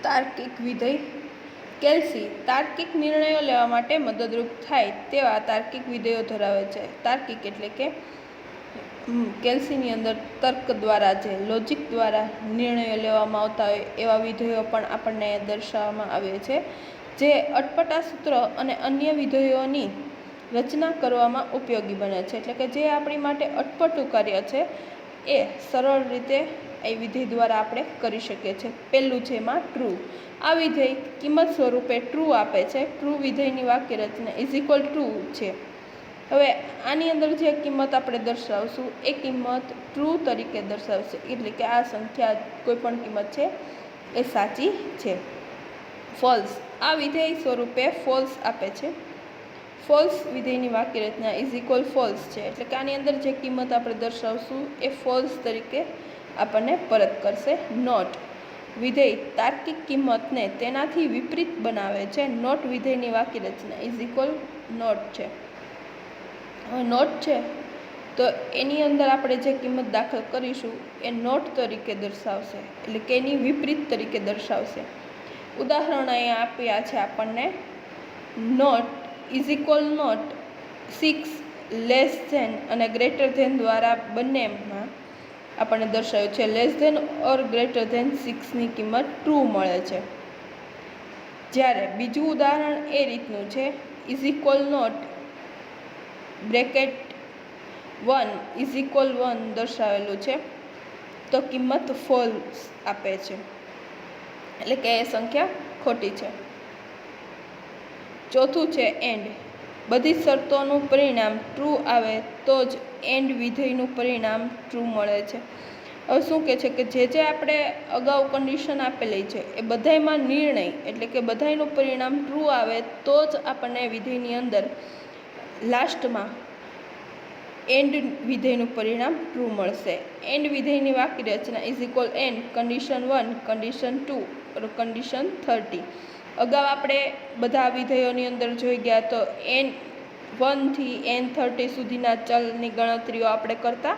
તાર્કિક વિધેય કેલ્સી તાર્કિક નિર્ણયો લેવા માટે મદદરૂપ થાય તેવા તાર્કિક વિધેયો ધરાવે છે. તાર્કિક એટલે કે કેલ્સીની અંદર તર્ક દ્વારા જે લોજિક દ્વારા નિર્ણયો લેવામાં આવતા હોય એવા વિધેયો પણ આપણને દર્શાવવામાં આવે છે, જે અટપટા સૂત્ર અને અન્ય વિધેયોની રચના કરવામાં ઉપયોગી બને છે. એટલે કે જે આપણી માટે અટપટું કાર્ય છે એ સરળ રીતે એ વિધેય દ્વારા આપણે કરી શકીએ છીએ. પહેલું છે એમાં ટ્રુ. આ વિધેય કિંમત સ્વરૂપે ટ્રુ આપે છે. ટ્રુ વિધેયની વાક્ય રચના ઇઝ ઇક્વલ ટ્રુ છે. હવે આની અંદર જે કિંમત આપણે દર્શાવશું એ કિંમત ટ્રુ તરીકે દર્શાવશે, એટલે કે આ સંખ્યા કોઈ પણ કિંમત છે એ સાચી છે. ફોલ્સ. આ વિધેય સ્વરૂપે ફોલ્સ આપે છે. ફોલ્સ વિધેયની વાક્ય રચના ઇઝ ઇક્વલ ફોલ્સ છે, એટલે કે આની અંદર જે કિંમત આપણે દર્શાવશું એ ફોલ્સ તરીકે આપણને પરત કરશે. નોટ વિધેય તાર્કિક કિંમતને તેનાથી વિપરીત બનાવે છે. નોટ વિધેયની વાક્ય રચના ઇઝ ઇક્વલ નોટ છે. હવે નોટ છે તો એની અંદર આપણે જે કિંમત દાખલ કરીશું એ નોટ તરીકે દર્શાવશે, એટલે કે એની વિપરીત તરીકે દર્શાવશે. ઉદાહરણ અહીંયા આપ્યા છે આપણને. Not is equal not 6 less than અને ગ્રેટર ધેન દ્વારા બંનેમાં આપણને દર્શાવ્યું છે less than or greater than 6ની કિંમત ટ્રુ મળે છે. જ્યારે બીજું ઉદાહરણ એ રીતનું છે. Is equal not bracket 1 is equal 1 દર્શાવેલું છે તો કિંમત ફોલ્સ આપે છે, એટલે કે એ સંખ્યા ખોટી છે. ચોથું છે એન્ડ. બધી શરતોનું પરિણામ ટ્રુ આવે તો જ એન્ડ વિધેયનું પરિણામ ટ્રુ મળે છે. હવે શું કહે છે કે જે આપણે અગાઉ કન્ડિશન આપેલી છે એ બધાયમાં નિર્ણય, એટલે કે બધાયનું પરિણામ ટ્રુ આવે તો જ આપણને વિધેયની અંદર લાસ્ટમાં એન્ડ વિધેયનું પરિણામ ટ્રુ મળશે. એન્ડ વિધેયની વાક્ય રચના is equal and condition 1 condition 2 condition 30. અગાઉ આપણે બધા વિધેયોની અંદર જોઈ ગયા તો n1 થી n30 સુધીના ચલની ગણતરીઓ આપણે કરતા.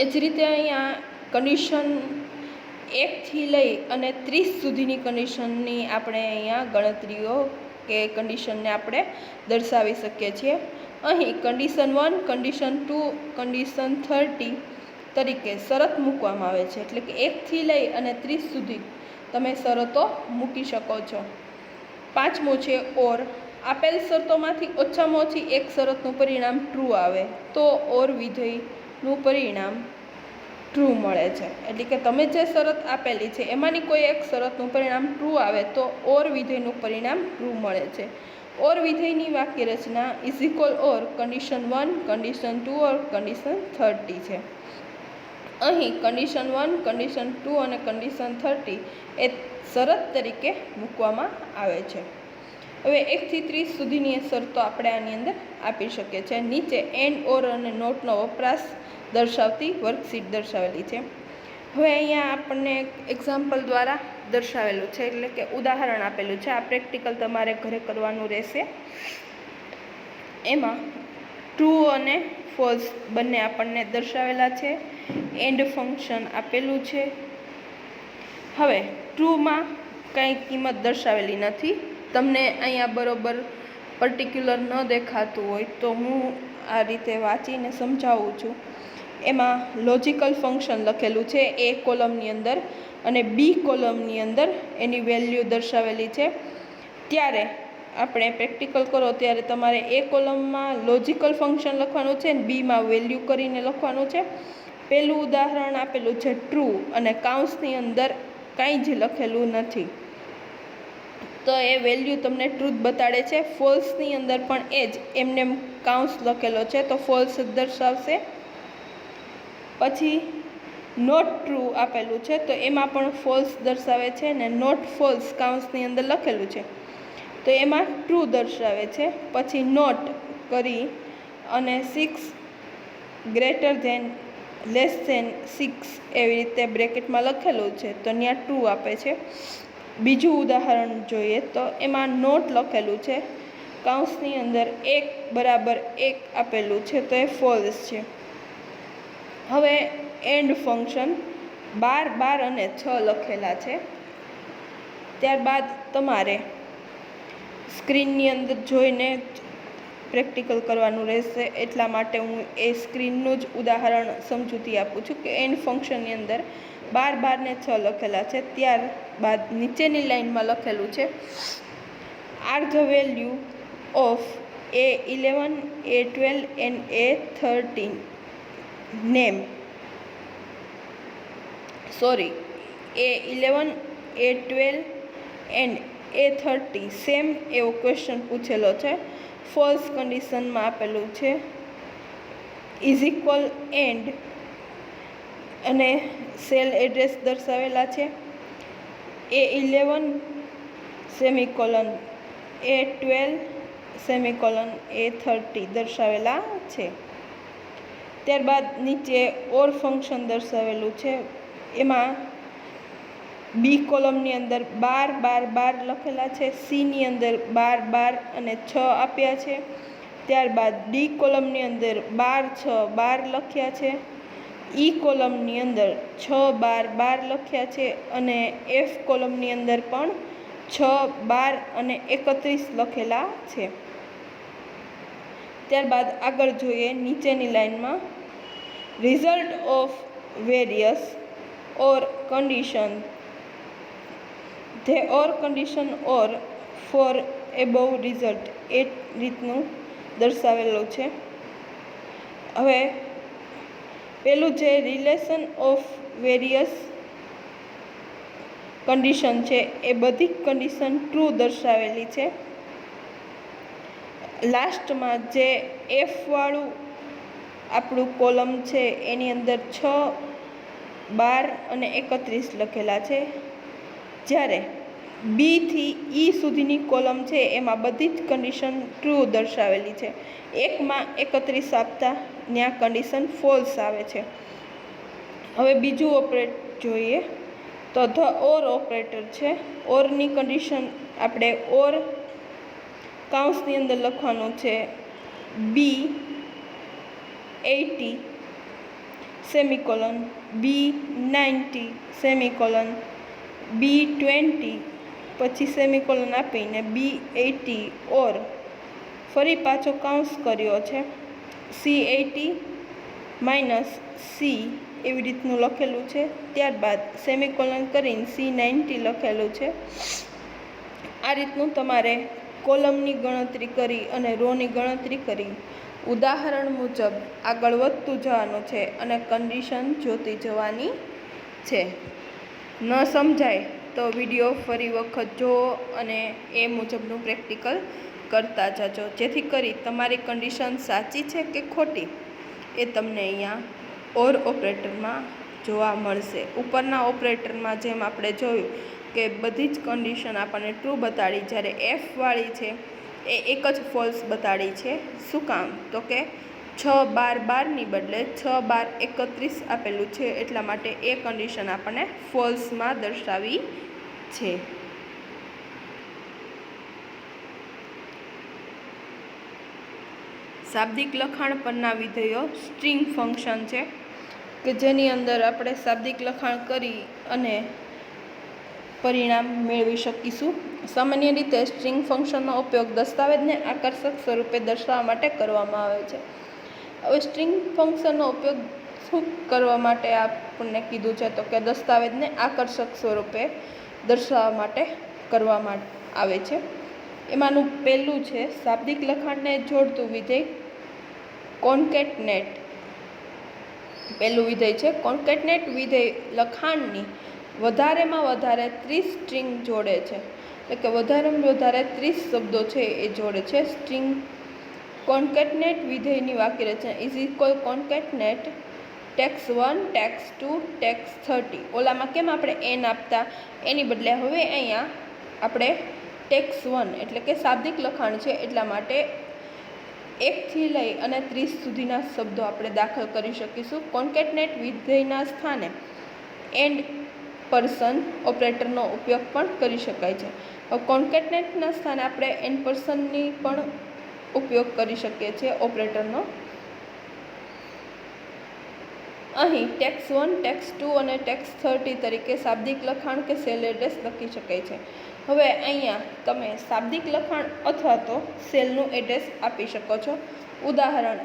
એ જ રીતે અહીંયા કન્ડિશન 1 થી લઈ અને 30 સુધીની કન્ડિશનની આપણે અહીંયા ગણતરીઓ કે કન્ડિશનને આપણે દર્શાવી શકીએ છીએ. અહીં કન્ડિશન 1 કન્ડિશન 2 કન્ડિશન 30 તરીકે શરત મૂકવામાં આવે છે, એટલે કે 1 થી લઈ અને 30 સુધી તમે શરતો મૂકી શકો છો. પાંચમું છે ઓર. આપેલ શરતોમાંથી ઓછામાં ઓછી એક શરતનું પરિણામ ટ્રુ આવે તો ઓર વિધેયનું પરિણામ ટ્રુ મળે છે. એટલે કે તમે જે શરત આપેલી છે એમાંની કોઈ એક શરતનું પરિણામ ટ્રુ આવે તો ઓર વિધેયનું પરિણામ ટ્રુ મળે છે. ઓર વિધેયની વાક્ય રચના is equal or condition 1 condition 2 or condition 30 છે. અહીં કન્ડિશન 1 કન્ડિશન 2 અને કન્ડિશન 30 એ શરત તરીકે મૂકવામાં આવે છે. હવે 1 થી 30 સુધીની શરતો આપણે આની અંદર આપી શકીએ છીએ. નીચે એન્ડ ઓર અને નોટનો વપરાશ દર્શાવતી વર્કશીટ દર્શાવેલી છે. હવે અહીંયા આપણને એક્ઝામ્પલ દ્વારા દર્શાવેલું છે, એટલે કે ઉદાહરણ આપેલું છે. આ પ્રેક્ટિકલ તમારે ઘરે કરવાનું રહેશે. એમાં ટ્રુ અને ફોલ્સ બંને આપણને દર્શાવેલા છે. એન્ડ ફંક્શન આપેલું છે. હવે ટ્રુમાં કંઈ કિંમત દર્શાવેલી નથી. તમને અહીંયા બરોબર પર્ટિક્યુલર ન દેખાતું હોય તો હું આ રીતે વાંચીને સમજાવું છું. એમાં લોજિકલ ફંક્શન લખેલું છે એ કોલમની અંદર અને બી કોલમની અંદર એની વેલ્યુ દર્શાવેલી છે. ત્યારે આપણે પ્રેક્ટિકલ કરો ત્યારે તમારે એ કોલમમાં લોજિકલ ફંક્શન લખવાનું છે અને બીમાં વેલ્યુ કરીને લખવાનું છે. પહેલું ઉદાહરણ આપેલું છે ટ્રુ અને કાઉન્સની અંદર કાંઈ જ લખેલું નથી તો એ વેલ્યુ તમને ટ્રુથ બતાડે છે. ફોલ્સની અંદર પણ એ જ એમને કાઉન્સ લખેલો છે તો ફોલ્સ જ દર્શાવશે. પછી નોટ ટ્રુ આપેલું છે તો એમાં પણ ફોલ્સ દર્શાવે છે ને નોટ ફોલ્સ કાઉન્સની અંદર લખેલું છે તો એમાં ટ્રુ દર્શાવે છે. પછી નોટ કરી અને 6 ગ્રેટર ધેન લેસ ધેન 6 એવી રીતે બ્રેકેટમાં લખેલું છે તો ત્યાં ટ્રુ આપે છે. બીજું ઉદાહરણ જોઈએ તો એમાં નોટ લખેલું છે, કાઉન્સની અંદર 1 બરાબર 1 આપેલું છે તો એ ફોલ્સ છે. હવે એન્ડ ફંક્શન 12 12 અને 6 લખેલા છે ત્યારબાદ તમારે સ્ક્રીનની અંદર જોઈને પ્રેક્ટિકલ કરવાનું રહેશે. એટલા માટે હું એ સ્ક્રીનનું જ ઉદાહરણ સમજૂતી આપું છું કે એન્ડ ફંક્શનની અંદર 12 12 ને 6 લખેલા છે. ત્યારબાદ નીચેની લાઇનમાં લખેલું છે are the value of A11, A12 and A13 name A11, A12 and A30 same એવો ક્વેશ્ચન પૂછેલો છે. ફોલ્સ કન્ડિશનમાં આપેલું છે ઇઝ ઇક્વલ એન્ડ અને સેલ એડ્રેસ દર્શાવેલા છે. A11 semicolon A12 semicolon A30 દર્શાવેલા છે. ત્યારબાદ નીચે ઓર ફંક્શન દર્શાવેલું છે. એમાં બી કોલમની અંદર 12 12 12 લખેલા છે. સીની અંદર 12 12 અને 6 આપ્યા છે. ત્યારબાદ ડી કોલમની અંદર 12 6 12 લખ્યા છે. ઈ કોલમની અંદર 6 12 12 લખ્યા છે અને એફ કોલમની અંદર પણ 6 12 અને 31 લખેલા છે. ત્યારબાદ આગળ જોઈએ નીચેની લાઇનમાં result of various or condition the or condition or for above result એ રીતનું દર્શાવેલું છે. હવે પેલું છે રિલેશન ઓફ વેરિયસ કન્ડિશન છે એ બધી કન્ડિશન ટ્રુ દર્શાવેલી છે. લાસ્ટમાં જે એફ વાળું આપણું કોલમ છે એની અંદર 6 12 અને 31 લખેલા છે. જ્યારે બી થી ઈ સુધીની કોલમ છે એમાં બધી જ કન્ડિશન ટ્રુ દર્શાવેલી છે. એકમાં 31 આપતા ત્યાં કન્ડિશન ફોલ્સ આવે છે. હવે બીજું ઓપરેટ જોઈએ તો ધ ઓર ઓપરેટર છે. ઓરની કન્ડિશન આપણે ઓર કાઉન્સની અંદર લખવાનું છે B80 semicolon B90 semicolon B20 પછી સેમિકોલન આપીને B80 ઓર ફરી પાછો કાઉન્સ કર્યો છે C80 માઇનસ સી એવી રીતનું લખેલું છે. ત્યારબાદ સેમિકોલન કરીને C90 લખેલું છે. આ રીતનું તમારે કોલમની ગણતરી કરી અને રોની ગણતરી કરી ઉદાહરણ મુજબ આગળ વધતું જવાનું છે અને કન્ડિશન જોતી જવાની છે. ન સમજાય તો વિડીયો ફરી વખત જુઓ અને એ મુજબનું પ્રેક્ટિકલ કરતા જજો, જેથી કરી તમારી કન્ડિશન સાચી છે કે ખોટી એ તમને અહીંયા ઓર ઓપરેટરમાં જોવા મળશે. ઉપરના ઓપરેટરમાં જેમ આપણે જોયું કે બધી જ કન્ડિશન આપણને ટ્રુ બતાડી, જ્યારે એફ વાળી છે એ એક જ ફોલ્સ બતાડી છે. શું કામ? તો કે 6 12 12ની બદલે 6 12 31 આપેલું છે, એટલા માટે એ કન્ડિશન આપણને ફોલ્સમાં દર્શાવી છે. શાબ્દિક લખાણ પરના વિધેયો સ્ટ્રિંગ ફંક્શન છે કે જેની અંદર આપણે શાબ્દિક લખાણ કરી અને પરિણામ મેળવી શકીશું. સામાન્ય રીતે સ્ટ્રિંગ ફંક્શનનો ઉપયોગ દસ્તાવેજને આકર્ષક સ્વરૂપે દર્શાવવા માટે કરવામાં આવે છે. હવે સ્ટ્રિંગ ફંક્શનનો ઉપયોગ શું કરવા માટે આપણને કીધું છે? તો કે દસ્તાવેજને આકર્ષક સ્વરૂપે દર્શાવવા માટે કરવામાં આવે છે. એમાંનું પહેલું છે શાબ્દિક લખાણને જોડતું વિધેય કોન્કેટનેટ. પહેલું વિધેય છે કોન્કેટનેટ વિધેય લખાણની વધારેમાં વધારે 30 સ્ટ્રિંગ જોડે છે, એટલે કે વધારેમાં વધારે 30 શબ્દો છે એ જોડે છે. સ્ટ્રિંગ કોન્કેટનેટ વિધેયની વાક્ય રચના is equal concatenate text 1 text 2 text 30. ઓલામાં કેમ આપણે એન આપતા, એની બદલે હવે અહીંયા આપણે ટેક્સ 1 એટલે કે શાબ્દિક લખાણ છે એટલા માટે 1 થી લઈ અને 30 સુધીના શબ્દો આપણે દાખલ કરી શકીશું. કોન્કેટનેટ વિધેયના સ્થાને એન્ડ પર્સન ઓપરેટરનો ઉપયોગ પણ કરી શકાય છે. કોન્કેટનેટના સ્થાને આપણે એન્ડ પર્સનની પણ ઉપયોગ કરી શકીએ છીએ ઓપરેટરનો. અહીં ટેક્સ 1, ટેક્સ 2 અને ટેક્સ 30 તરીકે શાબ્દિક લખાણ કે સેલ એડ્રેસ લખી શકાય છે. હવે અહીંયા તમે શાબ્દિક લખાણ અથવા તો સેલનું એડ્રેસ આપી શકો છો. ઉદાહરણ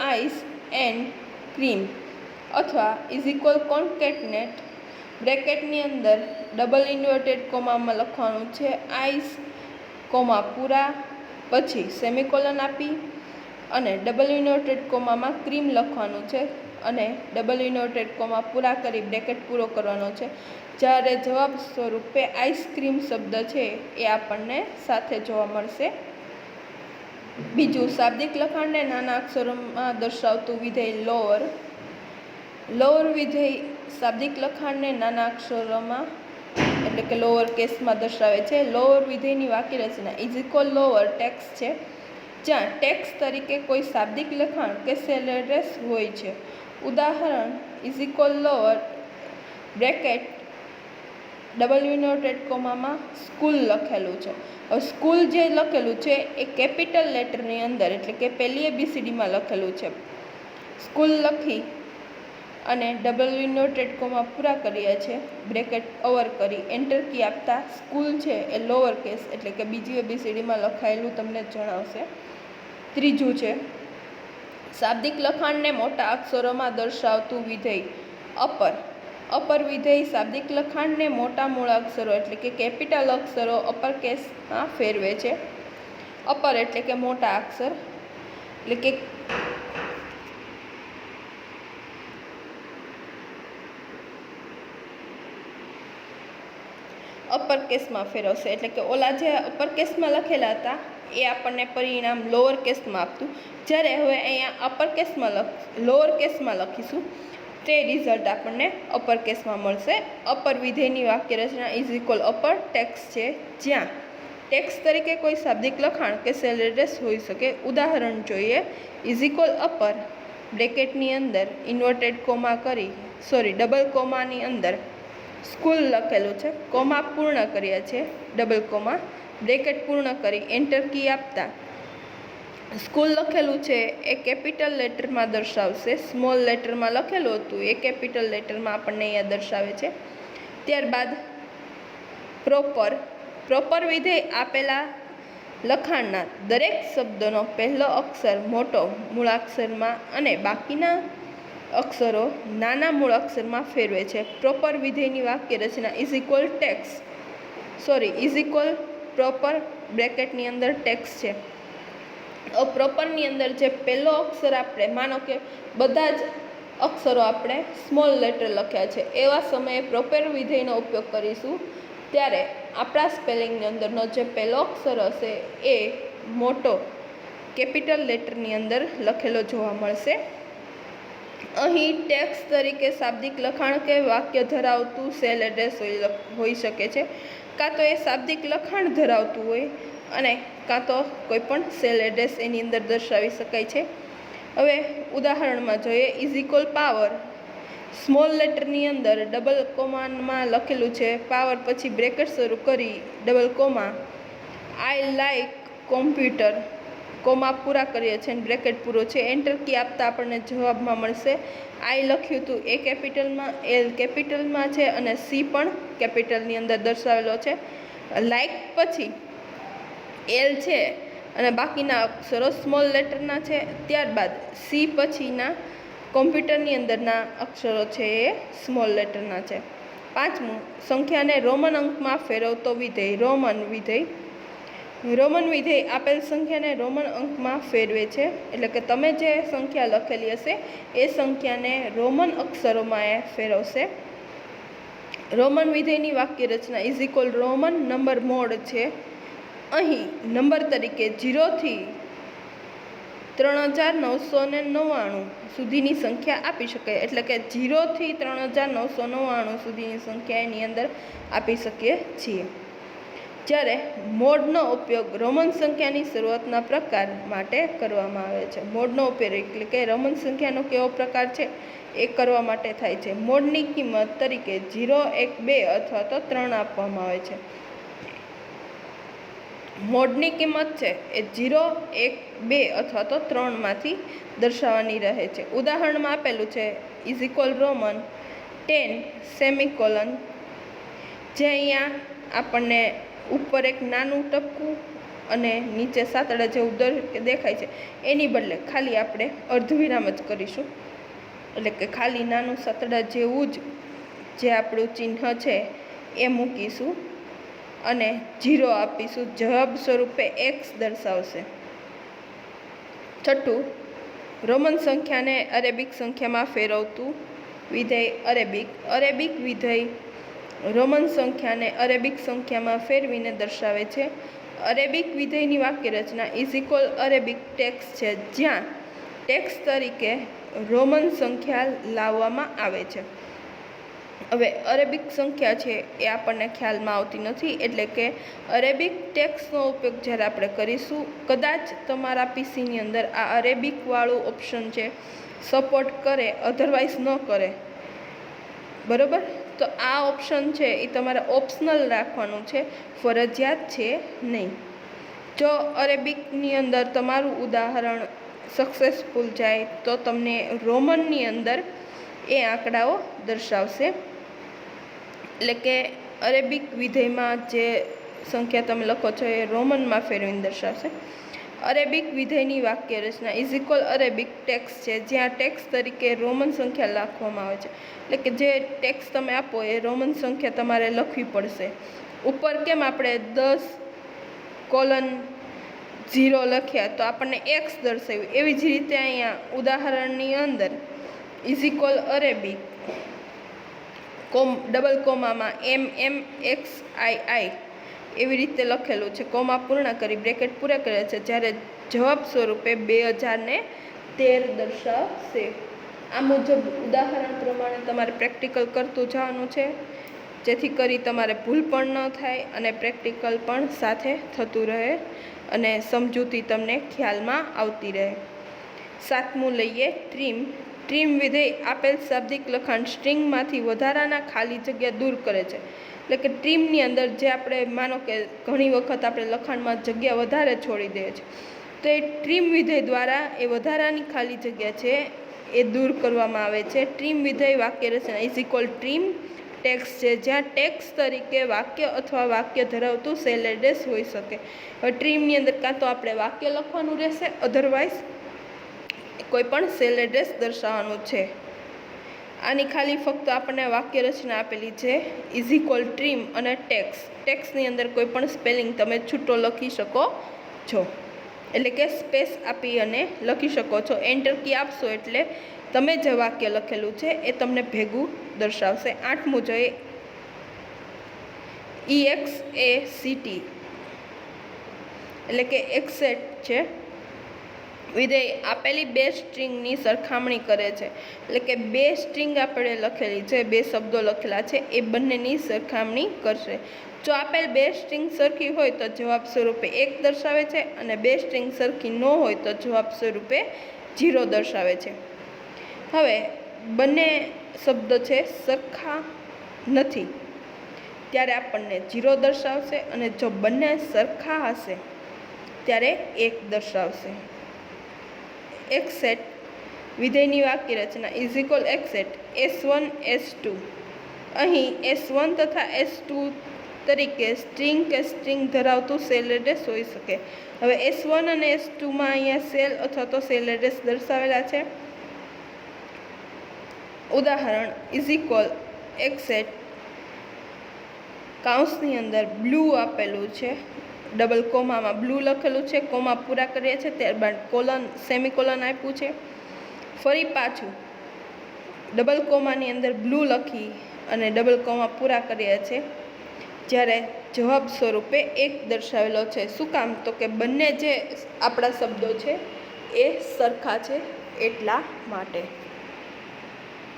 આઈસ એન્ડ ક્રીમ અથવા કોન્કેટનેટ બ્રેકેટની અંદર ડબલ ઇન્વર્ટેડ કોમામાં લખવાનું છે આઈસ કોમા પૂરા, પછી સેમિકોલન આપી અને ડબલ ઇન્વર્ટેડ કોમામાં ક્રીમ લખવાનું છે અને ડબલ ઇન્વર્ટેડ કોમા પૂરા કરી બ્રેકેટ પૂરો કરવાનો છે. જ્યારે જવાબ સ્વરૂપે આઈસ્ક્રીમ શબ્દ છે એ આપણને સાથે જોવા મળશે. બીજું, શાબ્દિક લખાણને નાના અક્ષરોમાં દર્શાવતું વિધેય લોઅર. લોઅર વિધેય શાબ્દિક લખાણને નાના અક્ષરોમાં એટલે કે લોઅર કેસમાં દર્શાવે છે. લોઅર વિધેયની વાક્ય રચના લોઅર ટેક્સ છે, જ્યાં ટેક્સ તરીકે કોઈ શાબ્દિક લખાણ કે સેલ એડ્રેસ હોય છે. ઉદાહરણ લોઅર બ્રેકેટ ડબલ ઇન્વર્ટેડ કોમામાં સ્કૂલ લખેલું છે. હવે સ્કૂલ જે લખેલું છે એ કેપિટલ લેટરની અંદર એટલે કે પહેલી ABCDમાં લખેલું છે. સ્કૂલ લખી અને ડબલ ઇન્વર્ટેડ કોમા પૂરા કર્યા છે, બ્રેકેટ ઓવર કરી એન્ટર કી આપતા સ્કૂલ છે એ લોઅર કેસ એટલે કે બીજી ABCDમાં લખાયેલું તમને જણાવશે. ત્રીજું છે શાબ્દિક લખાણને મોટા અક્ષરોમાં દર્શાવતું વિધેય અપર. અપર વિધેય શાબ્દિક લખાણને મોટા મૂળ અક્ષરો એટલે કે કેપિટલ અક્ષરો અપર કેસમાં ફેરવે છે. અપર એટલે કે મોટા અક્ષર એટલે કે અપર કેસમાં ફેરવશે એટલે કે ઓલા જે અપર કેસમાં લખેલા હતા એ આપણને પરિણામ લોઅર કેસમાં આપતું. જ્યારે હવે અહીંયા અપર કેસમાં લોઅર કેસમાં લખીશું તે રિઝલ્ટ આપણને અપર કેસમાં મળશે. અપર વિધેયની વાક્ય રચના અપર ટેક્સ છે, જ્યાં ટેક્સ તરીકે કોઈ શાબ્દિક લખાણ કે સેલ એડ્રેસ હોઈ શકે. ઉદાહરણ જોઈએ અપર બ્રેકેટની અંદર ઇન્વર્ટેડ કોમા કરી ડબલ કોમાની અંદર સ્કૂલ લખેલું છે, કોમા પૂર્ણ કર્યા છે, ડબલ કોમા બ્રેકેટ પૂર્ણ કરી એન્ટર કી આપતા સ્કૂલ લખેલું છે એ કેપિટલ લેટરમાં દર્શાવશે. સ્મોલ લેટરમાં લખેલું હતું એ કેપિટલ લેટરમાં આપણને અહીંયા દર્શાવે છે. ત્યારબાદ પ્રોપર વિધેય આપેલા લખાણના દરેક શબ્દનો પહેલો અક્ષર મોટો મૂળાક્ષરમાં અને બાકીના અક્ષરો નાના મૂળ અક્ષરમાં ફેરવે છે. પ્રોપર વિધેયની વાક્ય રચના ટેક્સ પ્રોપર બ્રેકેટની અંદર ટેક્સ છે. પ્રોપરની અંદર જે પહેલો અક્ષર આપણે માનો કે બધા જ અક્ષરો આપણે સ્મોલ લેટર લખ્યા છે, એવા સમયે પ્રોપર વિધેયનો ઉપયોગ કરીશું ત્યારે આપણા સ્પેલિંગની અંદરનો જે પહેલો અક્ષર હશે એ મોટો કેપિટલ લેટરની અંદર લખેલો જોવા મળશે. અહીં ટેક્સ તરીકે શાબ્દિક લખાણ કે વાક્ય ધરાવતું સેલ એડ્રેસ હોઈ શકે છે. કાં તો એ શાબ્દિક લખાણ ધરાવતું હોય અને કાં તો કોઈ પણ સેલ એડ્રેસ એની અંદર દર્શાવી શકાય છે. હવે ઉદાહરણમાં જોઈએ પાવર સ્મોલ લેટરની અંદર ડબલ કોમામાં લખેલું છે, પાવર પછી બ્રેકેટ શરૂ કરી double comma I like computer comma પૂરા કરીએ છીએ અને બ્રેકેટ પૂરો છે, એન્ટર કી આપતા આપણને જવાબમાં મળશે આઈ લખ્યું હતું એ કેપિટલમાં, એલ કેપિટલમાં છે અને સી પણ કેપિટલની અંદર દર્શાવેલો છે. લાઈક પછી એલ છે અને બાકીના અક્ષરો સ્મોલ લેટરના છે. ત્યારબાદ સી પછીના કોમ્પ્યુટરની અંદરના અક્ષરો છે એ સ્મોલ લેટરના છે. પાંચમું, સંખ્યાને રોમન અંકમાં ફેરવતો વિધેય રોમન વિધેય આપેલ સંખ્યાને રોમન અંકમાં ફેરવે છે. એટલે કે તમે જે સંખ્યા લખેલી હશે એ સંખ્યાને રોમન અક્ષરોમાં એ ફેરવશે. રોમન વિધેયની વાક્ય રચના રોમન નંબર મોડ છે. અહીં નંબર તરીકે 0 થી 3999 સુધીની સંખ્યા આપી શકાય. એટલે કે 0 થી 3999 સુધીની સંખ્યા એની અંદર આપી શકીએ છીએ. જ્યારે મોડનો ઉપયોગ રોમન સંખ્યાની શરૂઆતના પ્રકાર માટે કરવામાં આવે છે. મોડનો ઉપયોગ એટલે કે રોમન સંખ્યાનો કેવો પ્રકાર છે એ કરવા માટે થાય છે. મોડની કિંમત તરીકે 0, 1, 2 અથવા તો 3 આપવામાં આવે છે. મોડની કિંમત છે એ 0, 1, 2 અથવા તો 3માંથી દર્શાવવાની રહે છે. ઉદાહરણમાં આપેલું છે ઇઝ ઇક્વલ રોમન 10 સેમિકોલન, જે અહીંયા આપણને ઉપર એક નાનું ટપકું અને નીચે સાતડા જેવું દેખાય છે, એની બદલે ખાલી આપણે અર્ધવિરામ જ કરીશું. એટલે કે ખાલી નાનું સાતડા જેવું જ જે આપણું ચિહ્ન છે એ મૂકીશું અને 0 આપીશું. જવાબ સ્વરૂપે એક્સ દર્શાવશે. છઠ્ઠું, રોમન સંખ્યાને અરેબિક સંખ્યામાં ફેરવતું વિધેય અરેબિક. અરેબિક વિધેય રોમન સંખ્યાને અરેબિક સંખ્યામાં ફેરવીને દર્શાવે છે. અરેબિક વિધેયની વાક્ય રચના ઇઝ ઇક્વલ અરેબિક ટેક્સ છે, જ્યાં ટેક્સ તરીકે રોમન સંખ્યા લાવવામાં આવે છે. હવે અરેબિક સંખ્યા છે એ આપણને ખ્યાલમાં આવતી નથી, એટલે કે અરેબિક ટેક્સનો ઉપયોગ જ્યારે આપણે કરીશું, કદાચ તમારા પીસીની અંદર આ અરેબિકવાળું ઓપ્શન છે સપોર્ટ કરે, અધરવાઇઝ ન કરે, બરાબર. તો આ ઓપ્શન છે એ તમારે ઓપ્શનલ રાખવાનું છે, ફરજિયાત છે નહીં. જો અરેબિકની અંદર તમારું ઉદાહરણ સક્સેસફુલ જાય તો તમને રોમનની અંદર એ આંકડાઓ દર્શાવશે. એટલે કે અરેબિક વિધેયમાં જે સંખ્યા તમે લખો છો એ રોમનમાં ફેરવીને દર્શાવશે. અરેબિક વિધેયની વાક્ય રચના ઇઝ ઇક્વલ અરેબિક ટેક્સ છે, જ્યાં ટેક્સ તરીકે રોમન સંખ્યા લખવામાં આવે છે. એટલે કે જે ટેક્સ તમે આપો એ રોમન સંખ્યા તમારે લખવી પડશે. ઉપર કેમ આપણે 10:0 લખ્યા તો આપણને એક્સ દર્શાવ્યું, એવી જ રીતે અહીંયા ઉદાહરણની અંદર ઇઝ ઇક્વલ અરેબિક ડબલ કોમામાં MMXII એવી રીતે લખેલું છે, કોમા પૂર્ણ કરી બ્રેકેટ પૂરા કર્યા છે, જ્યારે જવાબ સ્વરૂપે 2013 દર્શાવશે. આ મુજબ ઉદાહરણ પ્રમાણે તમારે પ્રેક્ટિકલ કરતું જવાનું છે, જેથી કરી તમારે ભૂલ પણ ન થાય અને પ્રેક્ટિકલ પણ સાથે થતું રહે અને સમજૂતી તમને ખ્યાલમાં આવતી રહે. સાતમું લઈએ ટ્રીમ. ટ્રીમ વિધેય આપેલ શાબ્દિક લખાણ સ્ટ્રિંગમાંથી વધારાના ખાલી જગ્યા દૂર કરે છે. એટલે કે ટ્રીમની અંદર જે આપણે માનો કે ઘણી વખત આપણે લખાણમાં જગ્યા વધારે છોડી દઈએ છીએ, તો એ ટ્રીમ વિધેય દ્વારા એ વધારાની ખાલી જગ્યા છે એ દૂર કરવામાં આવે છે. ટ્રીમ વિધેય વાક્ય રચના ઇઝ ઇક્વલ ટ્રીમ ટેક્સ છે, જ્યાં ટેક્સ તરીકે વાક્ય અથવા વાક્ય ધરાવતું સેલ એડ્રેસ હોઈ શકે. હવે ટ્રીમની અંદર કાં તો આપણે વાક્ય લખવાનું રહેશે, અધરવાઇઝ કોઈ પણ સેલ એડ્રેસ દર્શાવવાનું છે. આની ખાલી ફક્ત આપણને વાક્ય રચના આપેલી છે ઇઝ ઇક્વલ ટ્રીમ અને ટેક્સ. ટેક્સની અંદર કોઈ પણ સ્પેલિંગ તમે છૂટો લખી શકો છો, એટલે કે સ્પેસ આપી અને લખી શકો છો. એન્ટર કી આપશો એટલે તમે જે વાક્ય લખેલું છે એ તમને ભેગું દર્શાવશે. આઠમું જોઈએ EXACT, એટલે કે એક્સેટ છે. વિધેય આપેલી બે સ્ટ્રિંગની સરખામણી કરે છે. એટલે કે બે સ્ટ્રિંગ આપણે લખેલી છે, બે શબ્દો લખેલા છે, એ બંનેની સરખામણી કરશે. જો આપેલ બે સ્ટ્રિંગ સરખી હોય તો જવાબ સ્વરૂપે 1 દર્શાવે છે, અને બે સ્ટ્રિંગ સરખી ન હોય તો જવાબ સ્વરૂપે 0 દર્શાવે છે. હવે બંને શબ્દો છે સરખા નથી ત્યારે આપણને 0 દર્શાવશે, અને જો બંને સરખા હશે ત્યારે 1 દર્શાવશે. એક્સેટ વિધેયની વાક્ય રચના ઇઝ ઇક્વલ એક્સેટ S1 S2. અહીં S1 તથા S2 તરીકે સ્ટ્રિંગ કે સ્ટ્રિંગ ધરાવતું સેલ એડ્રેસ હોઈ શકે. હવે S1 અને S2માં અહીંયા સેલ અથવા તો સેલ એડ્રેસ દર્શાવેલા છે. ઉદાહરણ ઇઝ ઇક્વલ એક્સેટ કાઉન્સની અંદર બ્લુ આપેલું છે, ડબલ કોમામાં બ્લુ લખેલું છે, કોમા પૂરા કર્યા છે, ત્યારબાદ કોલન સેમિકોલન આપ્યું છે. ફરી પાછું ડબલ કોમાની અંદર બ્લુ લખી અને ડબલ કોમા પૂરા કર્યા છે, જ્યારે જવાબ સ્વરૂપે 1 દર્શાવેલો છે. શું કામ? તો કે બંને જે આપણા શબ્દો છે એ સરખા છે એટલા માટે.